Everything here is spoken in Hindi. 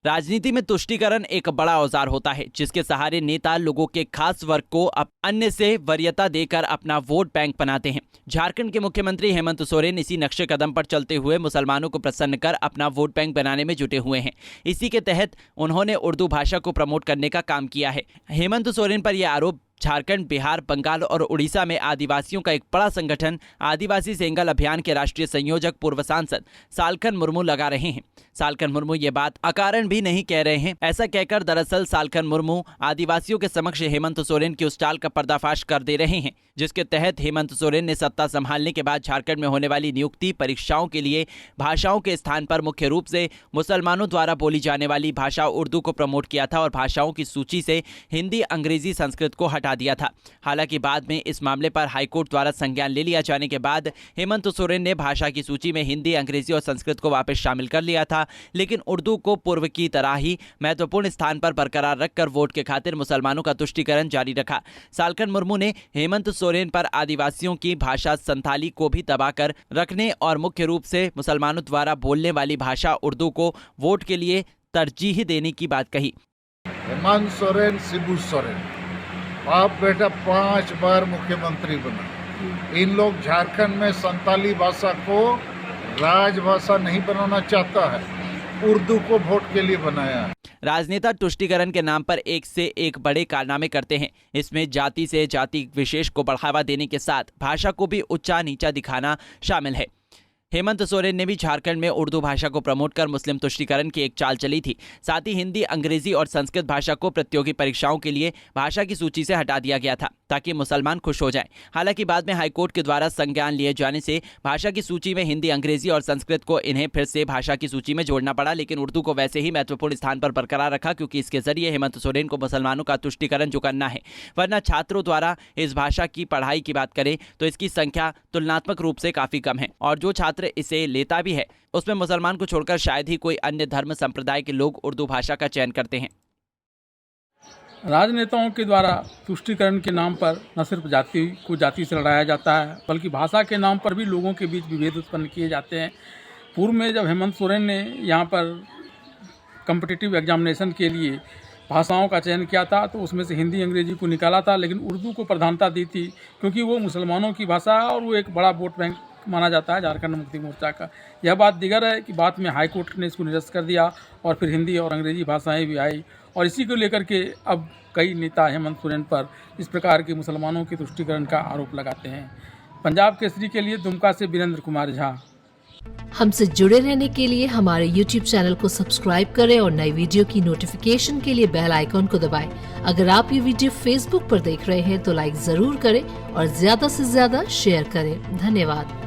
राजनीति में तुष्टीकरण एक बड़ा औजार होता है जिसके सहारे नेता लोगों के खास वर्ग को अन्य से वरीयता देकर अपना वोट बैंक बनाते हैं। झारखंड के मुख्यमंत्री हेमंत सोरेन इसी नक्शे कदम पर चलते हुए मुसलमानों को प्रसन्न कर अपना वोट बैंक बनाने में जुटे हुए हैं। इसी के तहत उन्होंने उर्दू भाषा को प्रमोट करने का काम किया है। हेमंत सोरेन पर यह आरोप झारखंड, बिहार, बंगाल और उड़ीसा में आदिवासियों का एक बड़ा संगठन आदिवासी सेंगल अभियान के राष्ट्रीय संयोजक पूर्व सांसद सालखन मुर्मू लगा रहे हैं। सालखन मुर्मू ये बात अकारण भी नहीं कह रहे हैं। ऐसा कहकर दरअसल सालखन मुर्मू आदिवासियों के समक्ष हेमंत सोरेन की उस चाल का पर्दाफाश कर दे रहे हैं जिसके तहत हेमंत सोरेन ने सत्ता संभालने के बाद झारखंड में होने वाली नियुक्ति परीक्षाओं के लिए भाषाओं के स्थान पर मुख्य रूप से मुसलमानों द्वारा बोली जाने वाली भाषा उर्दू को प्रमोट किया था और भाषाओं की सूची से हिंदी, अंग्रेजी, संस्कृत को हटा दिया था। हालांकि बाद में इस मामले पर हाईकोर्ट द्वारा संज्ञान ले लिया जाने के बाद हेमंत सोरेन ने भाषा की सूची में हिंदी, अंग्रेजी और संस्कृत को वापस शामिल कर लिया था, लेकिन उर्दू को पूर्व की तरह ही महत्वपूर्ण स्थान पर बरकरार रखकर वोट के खातिर मुसलमानों का तुष्टीकरण जारी रखा। सालखन मुर्मू ने हेमंत सोरेन पर आदिवासियों की भाषा संथाली को भी दबाकर रखने और मुख्य रूप से मुसलमानों द्वारा बोलने वाली भाषा उर्दू को वोट के लिए तरजीह देने की बात कही। हेमंत सोरेन, शिबू सोरेन, बाप बेटा 5 बार मुख्यमंत्री बना। इन लोग झारखंड में संताली भाषा को राजभाषा नहीं बनाना चाहता है, उर्दू को वोट के लिए बनाया है। राजनेता तुष्टीकरण के नाम पर एक से एक बड़े कारनामे करते हैं। इसमें जाति से जाति विशेष को बढ़ावा देने के साथ भाषा को भी ऊंचा नीचा दिखाना शामिल है। हेमंत सोरेन ने भी झारखंड में उर्दू भाषा को प्रमोट कर मुस्लिम तुष्टीकरण की एक चाल चली थी। साथ ही हिंदी, अंग्रेजी और संस्कृत भाषा को प्रतियोगी परीक्षाओं के लिए भाषा की सूची से हटा दिया गया था ताकि मुसलमान खुश हो जाएं। हालांकि बाद में हाईकोर्ट के द्वारा संज्ञान लिए जाने से भाषा की सूची में हिंदी, अंग्रेजी और संस्कृत को इन्हें फिर से भाषा की सूची में जोड़ना पड़ा, लेकिन उर्दू को वैसे ही महत्वपूर्ण स्थान पर बरकरार रखा क्योंकि इसके जरिए हेमंत सोरेन को मुसलमानों का तुष्टीकरण जो करना है। वरना छात्रों द्वारा इस भाषा की पढ़ाई की बात करें तो इसकी संख्या तुलनात्मक रूप से काफी कम है और जो छात्र इसे लेता भी है उसमें मुसलमान को छोड़कर शायद ही कोई अन्य धर्म संप्रदाय के लोग उर्दू भाषा का चयन करते हैं। राजनेताओं के द्वारा तुष्टीकरण के नाम पर न सिर्फ जाति को जाति से लड़ाया जाता है बल्कि भाषा के नाम पर भी लोगों के बीच विभेद उत्पन्न किए जाते हैं। पूर्व में जब हेमंत सोरेन ने यहाँ पर कॉम्पिटिटिव एग्जामिनेशन के लिए भाषाओं का चयन किया था तो उसमें से हिंदी, अंग्रेजी को निकाला था, लेकिन उर्दू को प्रधानता दी थी क्योंकि वो मुसलमानों की भाषा है और वो एक बड़ा वोट बैंक माना जाता है झारखंड मुक्ति मोर्चा का। यह बात दिगर है कि बाद में हाईकोर्ट ने इसको निरस्त कर दिया और फिर हिंदी और अंग्रेजी भाषाएं भी आई और इसी को लेकर के अब कई नेता हेमंत सोरेन पर इस प्रकार के मुसलमानों के तुष्टीकरण का आरोप लगाते हैं। पंजाब केसरी के लिए दुमका से वीरेंद्र कुमार झा। हमसे जुड़े रहने के लिए हमारे YouTube चैनल को सब्सक्राइब करें और नई वीडियो की नोटिफिकेशन के लिए बेल आइकॉन को दबाएं। अगर आप ये वीडियो Facebook पर देख रहे हैं तो लाइक जरूर करें और ज्यादा से ज्यादा शेयर करें। धन्यवाद।